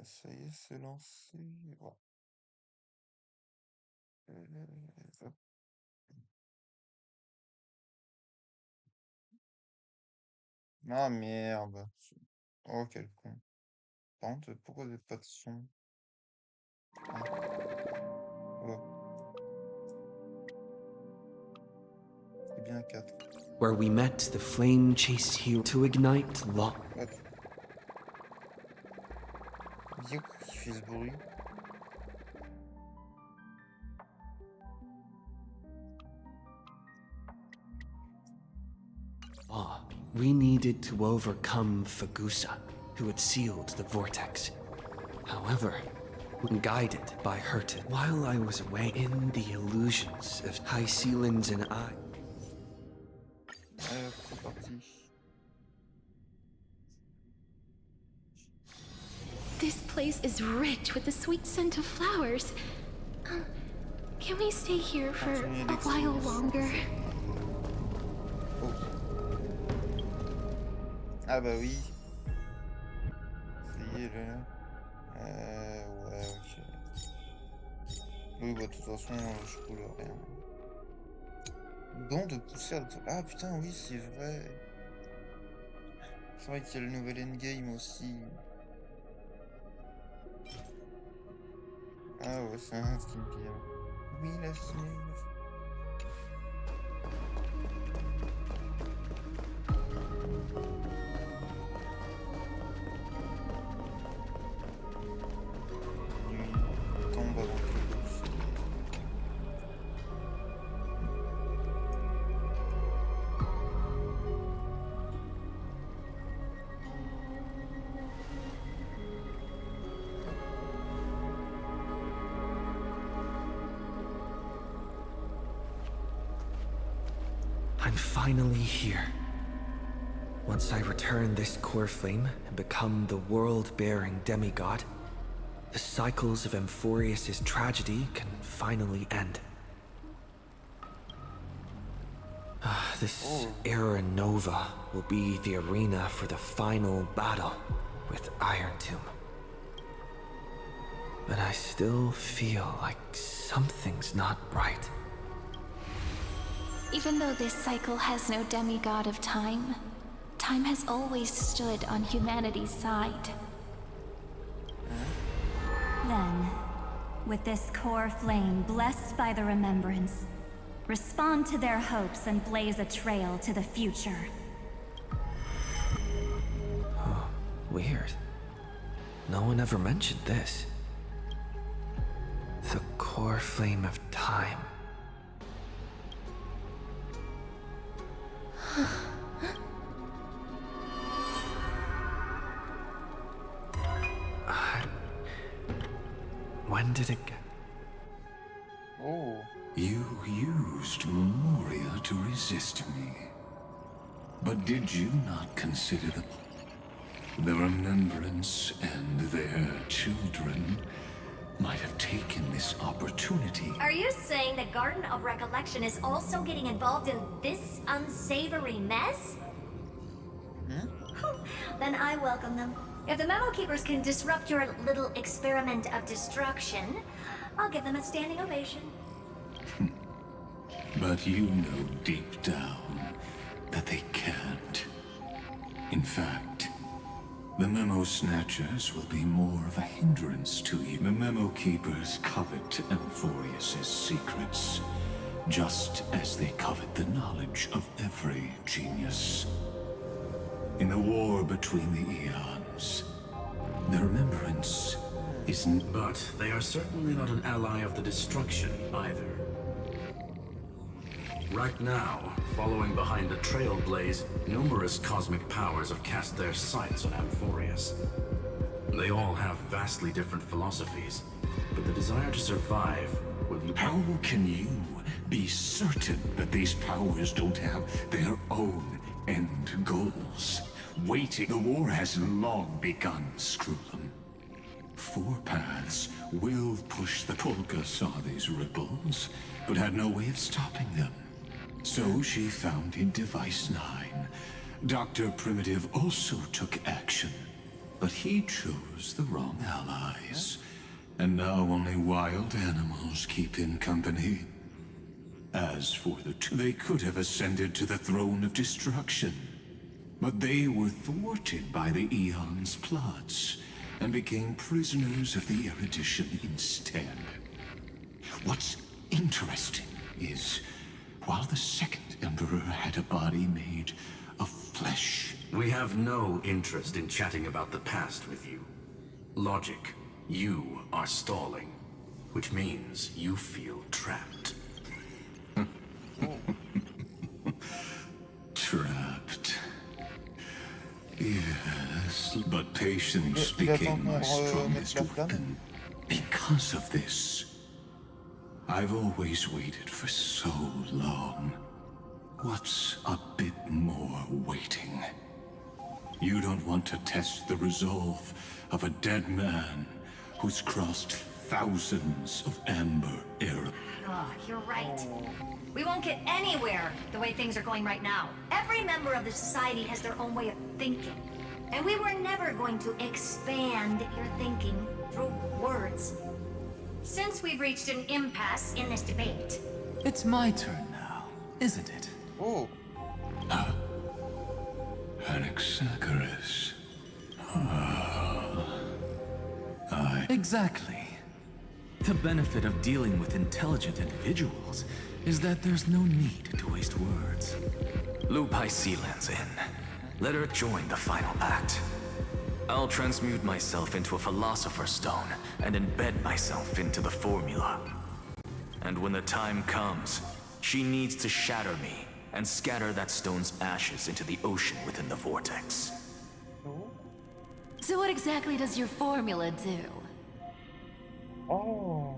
Ça y est, c'est lancé. Voilà. Hop. Ah merde. Oh, quel con. Par contre, pourquoi j'ai pas de son? Ah, oh, c'est bien 4. Where we met, the flame-chased hero to ignite law. What? Dire qui fait ce bruit? We needed to overcome Fagusa, who had sealed the vortex. However, guided by Hurton, while I was away in the illusions of high ceilings and I. C'est parti. This place is rich with the sweet scent of flowers. Can we stay here for a while longer? Oh. Ah bah oui. Ça y est, là. Ouais, ok. Oui, bah de toute façon, je coule rien. Don de poussière de... Ah putain, oui, c'est vrai. C'est vrai qu'il y a le nouvel endgame aussi. Ah ouais, c'est un skin bien. Oui, la fine. Nuit tombe avant que le soleil. I'm finally here. Once I return this core flame and become the world-bearing demigod, the cycles of Amphorius' tragedy can finally end. This Era Nova will be the arena for the final battle with Iron Tomb. But I still feel like something's not right. Even though this cycle has no demigod of time, time has always stood on humanity's side. Then, with this core flame blessed by the remembrance, respond to their hopes and blaze a trail to the future. Oh, weird. No one ever mentioned this. The core flame of time. When did it get... Oh. You used Memoria to resist me. But did you not consider the remembrance and their children might have taken this opportunity? Are you saying the Garden of Recollection is also getting involved in this unsavory mess? Then I welcome them. If the Memo Keepers can disrupt your little experiment of destruction, I'll give them a standing ovation. But you know deep down that they can't. In fact, the Memo Snatchers will be more of a hindrance to you. The Memo Keepers covet Amphorius' secrets, just as they covet the knowledge of every genius. In the war between the eons, the remembrance isn't... But they are certainly not an ally of the destruction, either. Right now, following behind the Trailblaze, numerous cosmic powers have cast their sights on Amphorius. They all have vastly different philosophies, but the desire to survive will... How can you be certain that these powers don't have their own end goals? Waiting. The war has long begun, Screwlum. Four Paths will push the Polka saw these ripples, but had no way of stopping them. So she founded Device 9. Dr. Primitive also took action. But he chose the wrong allies. And now only wild animals keep him company. As for the two, they could have ascended to the throne of destruction. But they were thwarted by the Eon's plots, and became prisoners of the erudition instead. What's interesting is, while the second Emperor had a body made of flesh... We have no interest in chatting about the past with you. Logic, you are stalling, which means you feel trapped. Trapped. Yes, but patience became my strongest weapon. Because of this, I've always waited for so long. What's a bit more waiting? You don't want to test the resolve of a dead man who's crossed thousands of amber era. Oh, you're right. We won't get anywhere the way things are going right now. Every member of the society has their own way of thinking. And we were never going to expand your thinking through words. Since we've reached an impasse in this debate... It's my turn now, isn't it? Oh. Anaxagoras. Exactly. The benefit of dealing with intelligent individuals is that there's no need to waste words. Lupai Sealand's in. Let her join the final act. I'll transmute myself into a Philosopher's Stone and embed myself into the formula. And when the time comes, she needs to shatter me and scatter that stone's ashes into the ocean within the vortex. So what exactly does your formula do? Oh.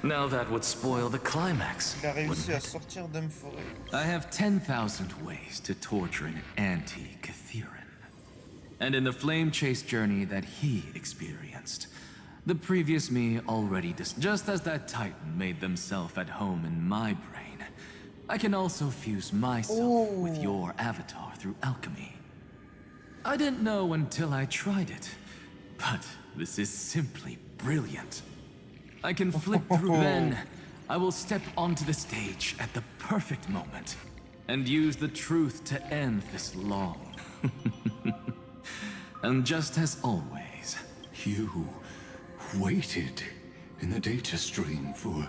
Now that would spoil the climax. Il a réussi à sortir d'Amphorie. I have 10,000 ways to torture an anti-Catheran. And in the flame chase journey that he experienced, the previous me already just as that Titan made themselves at home in my brain, I can also fuse myself with your avatar through alchemy. I didn't know until I tried it, but this is simply brilliant. I can flip through then. I will step onto the stage at the perfect moment and use the truth to end this long. And just as always, You waited in the data stream for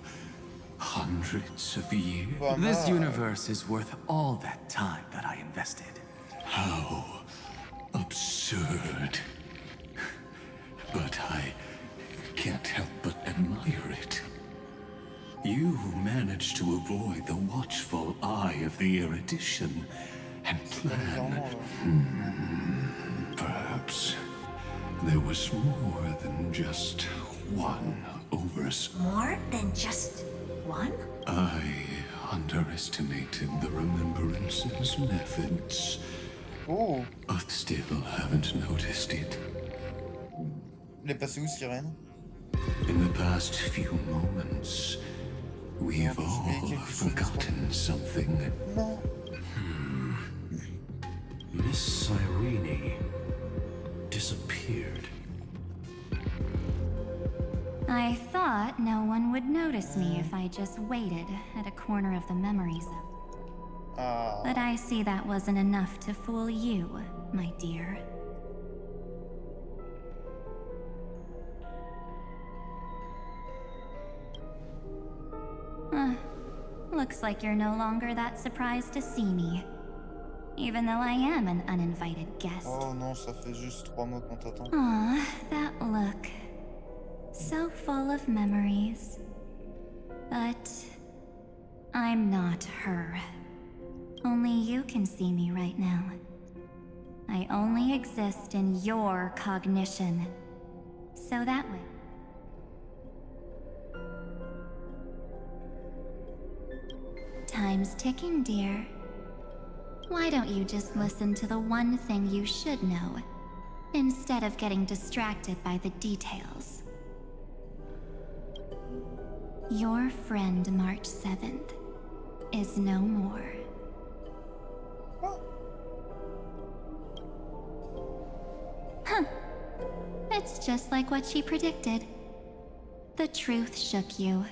hundreds of years. this universe is worth all that time that I invested. How absurd. But I can't help but admire it. You managed to avoid the watchful eye of the erudition and plan. Perhaps there was more than just one oversight. More than just one? I underestimated the Remembrance's methods, Oh. but still haven't noticed it. Il est passé où, Sirène? In the past few moments, we've all forgotten something. Non. Miss Cyrene disappeared. I thought no one would notice me if I just waited at a corner of the memory zone. Ah. But I see that wasn't enough to fool you, my dear. Looks like you're no longer that surprised to see me. Even though I am an uninvited guest. Oh non, ça fait juste 3 mois qu'on t'attend. Aw, that look. So full of memories. But I'm not her. Only you can see me right now. I only exist in your cognition. So that way. Time's ticking, dear. Why don't you just listen to the one thing you should know, instead of getting distracted by the details? Your friend March 7th is no more. It's just like what she predicted. The truth shook you.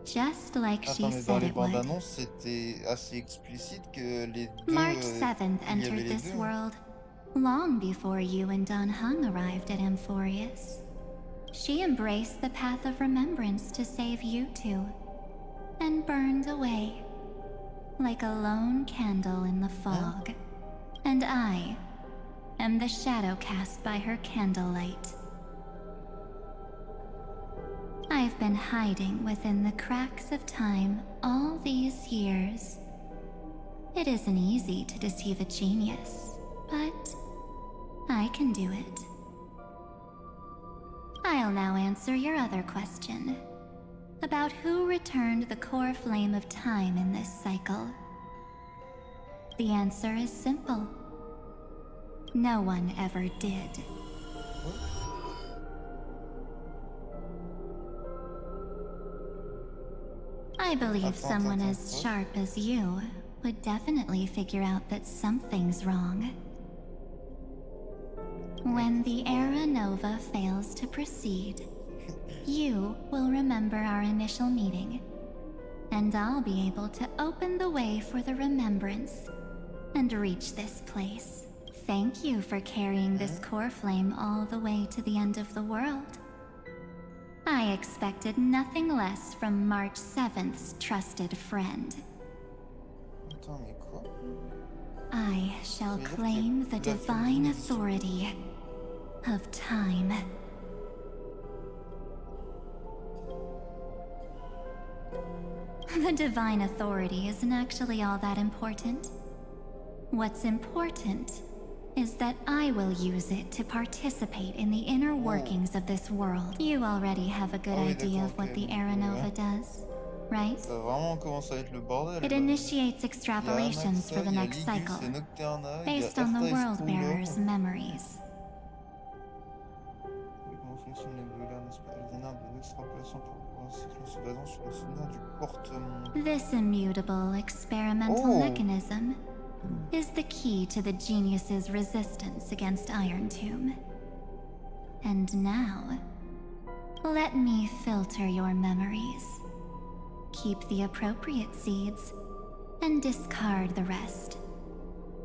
Just like she Attends, mais dans said les it bandes would. annonces, c'était assez explicite que les deux. March 7th Il y avait entered les this deux. world, long before you and Don Hung arrived at Amphorius. She embraced the path of remembrance to save you two, and burned away, like a lone candle in the fog. And I am the shadow cast by her candlelight. I've been hiding within the cracks of time all these years. It isn't easy to deceive a genius, but I can do it. I'll now answer your other question about who returned the core flame of time in this cycle. The answer is simple. No one ever did. I believe someone as sharp as you would definitely figure out that something's wrong. When the Era Nova fails to proceed, you will remember our initial meeting, and I'll be able to open the way for the remembrance and reach this place. Thank you for carrying this core flame all the way to the end of the world. I expected nothing less from March 7th's trusted friend. Attends, mais quoi? I shall claim the divine authority of time. The divine authority isn't actually all that important. What's important is that I will use it to participate in the inner workings of this world. You already have a good idea of what the Era Nova does, right? Ça va vraiment commencer à être le bordel. It initiates extrapolations for the next cycle, based on the World Bearer's memories. Comment fonctionne les voleurs, n'est-ce pas? Les énarmes de l'extrapolation pour voir un cycle en se basant sur le souvenir du porte-monde. This immutable experimental mechanism is the key to the genius's resistance against Iron Tomb. And now, let me filter your memories. Keep the appropriate seeds, and discard the rest.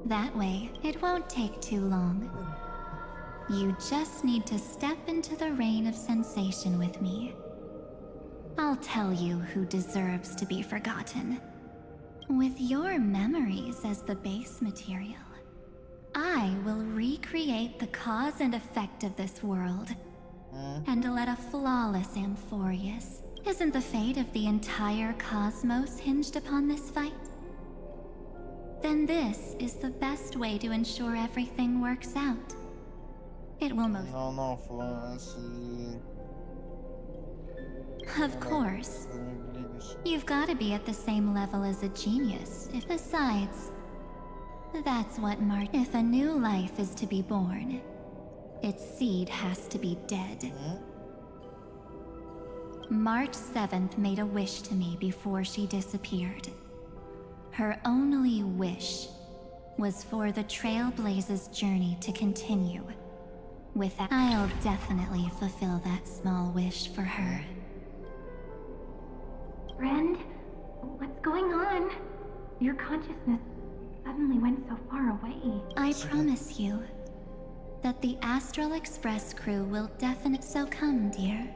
That way, it won't take too long. You just need to step into the rain of sensation with me. I'll tell you who deserves to be forgotten. With your memories as the base material, I will recreate the cause and effect of this world, and let a flawless Amphorius. Isn't the fate of the entire cosmos hinged upon this fight? Then this is the best way to ensure everything works out. It will most... Non, faut... Of course. You've got to be at the same level as a genius. Besides, that's what if a new life is to be born, its seed has to be dead. March 7th made a wish to me before she disappeared. Her only wish was for the Trailblaze's journey to continue. With that, I'll definitely fulfill that small wish for her. Friend, what's going on? Your consciousness suddenly went so far away. I promise you that the Astral Express crew will definitely... So come, dear.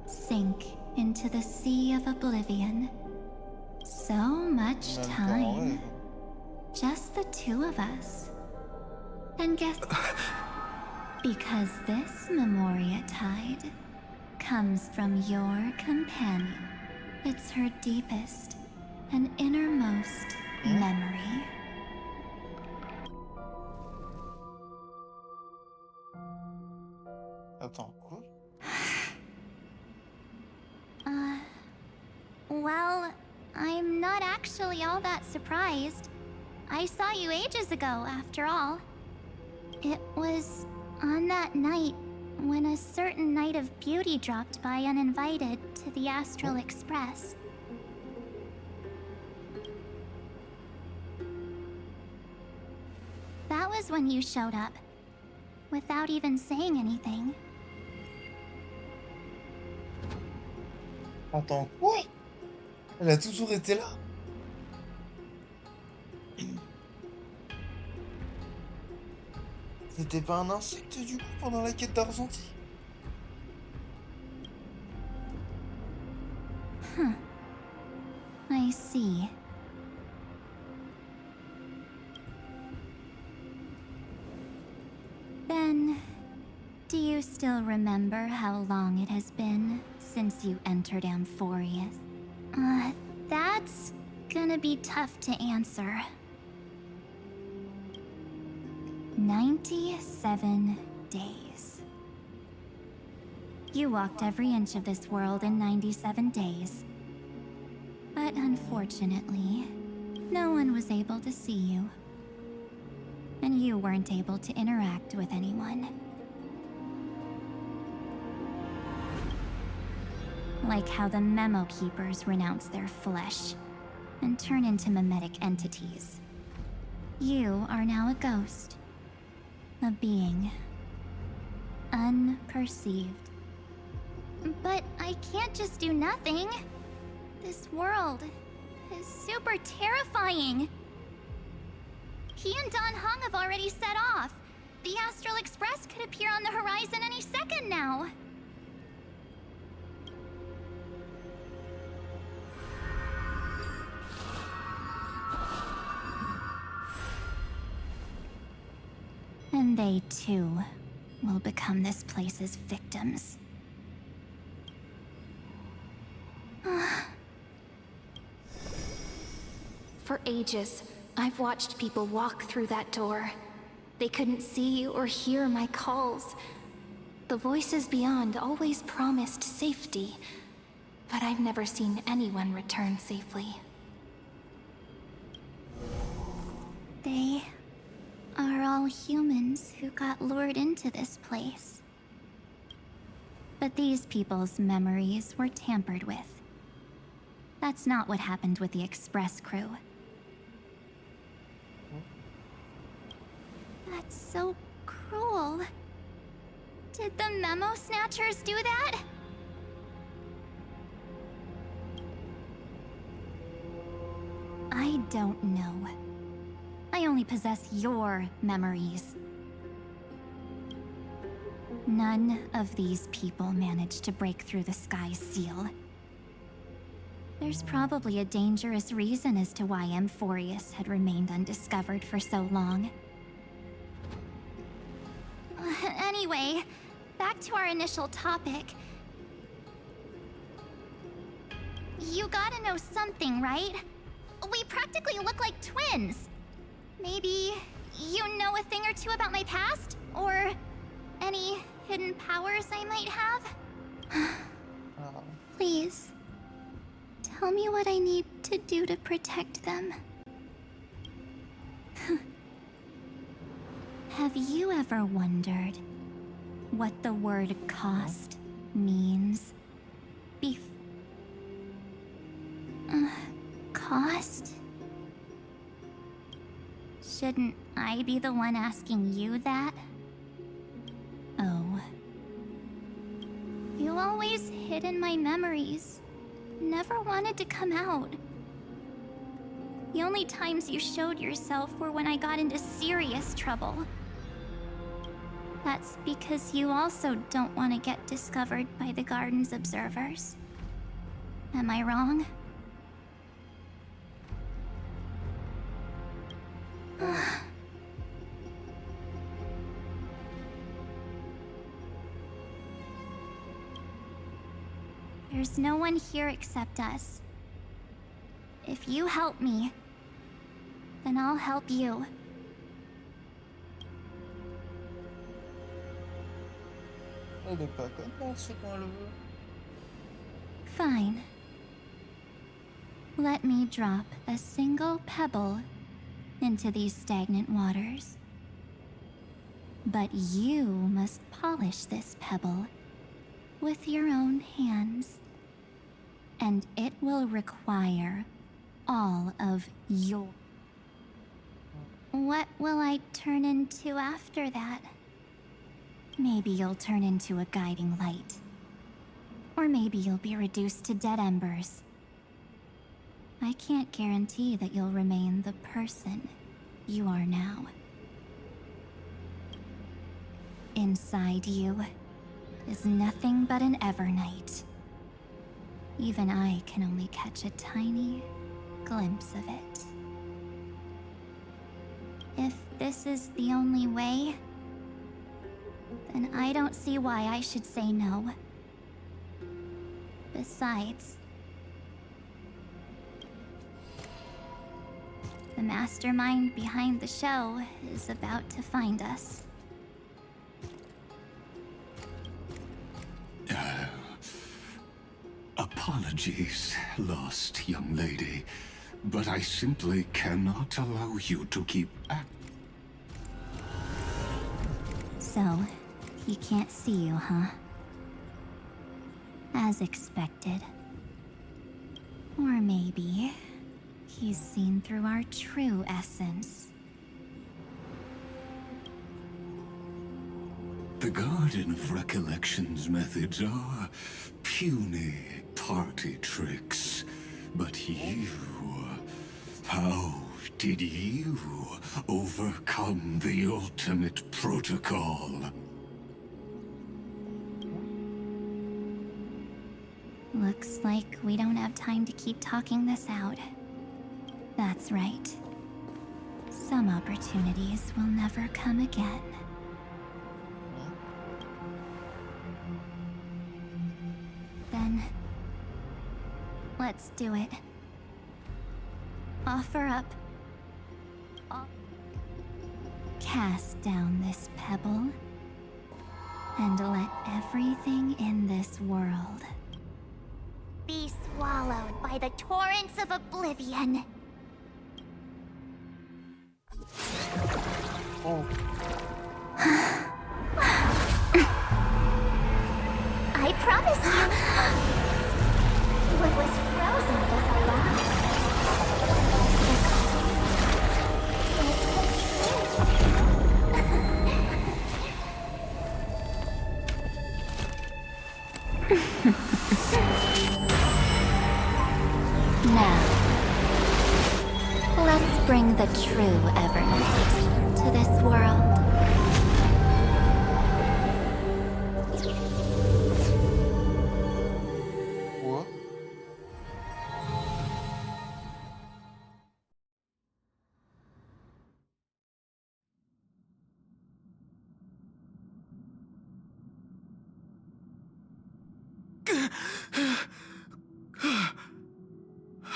Sink into the sea of oblivion. So much time. Just the two of us. And guess... Because this Memoria Tide comes from your companion. It's her deepest and innermost memory. Attends, quoi? Well, I'm not actually all that surprised. I saw you ages ago, after all. It was on that night when a certain Knight of Beauty dropped by uninvited to the Astral Express. That was when you showed up. without even saying anything. Attends, quoi? Elle a toujours été là? C'était pas un insecte du coup pendant la quête d'Argenti? I see. Then, do you still remember how long it has been since you entered Amphorius? That's gonna be tough to answer. 97 days. You walked every inch of this world in 97 days. But unfortunately, no one was able to see you. And you weren't able to interact with anyone. Like how the Memo Keepers renounce their flesh and turn into mimetic entities. You are now a ghost. A being. Unperceived. But I can't just do nothing. This world is super terrifying. He and Don Hung have already set off. The Astral Express could appear on the horizon any second now. And they too will become this place's victims. For ages, I've watched people walk through that door. They couldn't see or hear my calls. The voices beyond always promised safety, but I've never seen anyone return safely. They are all humans who got lured into this place. But these people's memories were tampered with. That's not what happened with the Express crew. That's so cruel. Did the Memo Snatchers do that? I don't know. I only possess your memories. None of these people managed to break through the sky's seal. There's probably a dangerous reason as to why Amphorius had remained undiscovered for so long. Anyway, back to our initial topic. You gotta know something, right? We practically look like twins. Maybe you know a thing or two about my past? Or any hidden powers I might have? Please, tell me what I need to do to protect them. Have you ever wondered what the word cost means? Cost? Shouldn't I be the one asking you that? Oh. You always hid in my memories. Never wanted to come out. The only times you showed yourself were when I got into serious trouble. That's because you also don't want to get discovered by the Garden's observers. Am I wrong? There's no one here except us. If you help me, then I'll help you. Elle est pas comme ce qu'on le veut. Fine. Let me drop a single pebble into these stagnant waters. But you must polish this pebble with your own hands. And it will require all of your... What will I turn into after that? Maybe you'll turn into a guiding light. Or maybe you'll be reduced to dead embers. I can't guarantee that you'll remain the person you are now. Inside you is nothing but an Evernight. Even I can only catch a tiny glimpse of it. If this is the only way, then I don't see why I should say no. Besides, the mastermind behind the show is about to find us. Apologies, lost young lady, but I simply cannot allow you to keep So, he can't see you, huh? As expected. Or maybe he's seen through our true essence. The Garden of Recollection's methods are puny party tricks. But you... how did you overcome the ultimate protocol? Looks like we don't have time to keep talking this out. That's right. Some opportunities will never come again. Then... let's do it. Offer up. Cast down this pebble, and let everything in this world Be swallowed by the torrents of oblivion. Oh, I promise you. What was frozen was alive. Now, let's bring the true Evernight to this world. quoi?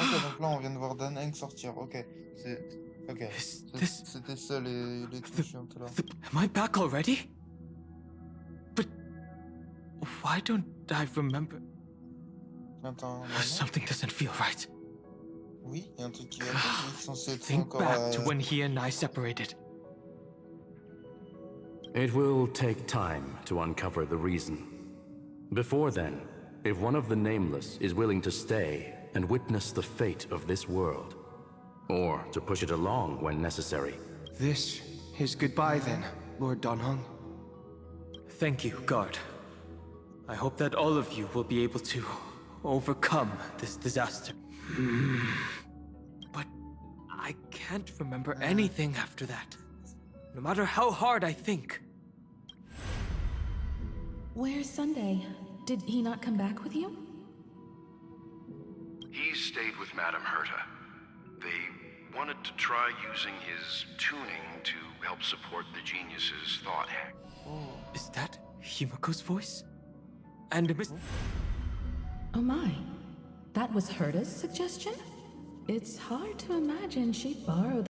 Ok, donc là on vient de voir Dan Heng sortir. Ok, c'est. Ok. C'était ça les touches chiantes là. Am I back already? But why don't I remember? Attends, non, non. Something doesn't feel right. Oui, il y a un truc qui va pas. Il est censé être Think encore. back to when he and I separated. It will take time to uncover the reason. Before then, if one of the Nameless is willing to stay and witness the fate of this world, or to push it along when necessary. This is goodbye then, Lord Donhong. Thank you, Guard. I hope that all of you will be able to overcome this disaster. But I can't remember anything after that, no matter how hard I think. Where's Sunday? Did he not come back with you? He stayed with Madame Herta. They wanted to try using his tuning to help support the genius's thought hack. Is that Himiko's voice? And Miss... Oh my. That was Herta's suggestion? It's hard to imagine she'd borrow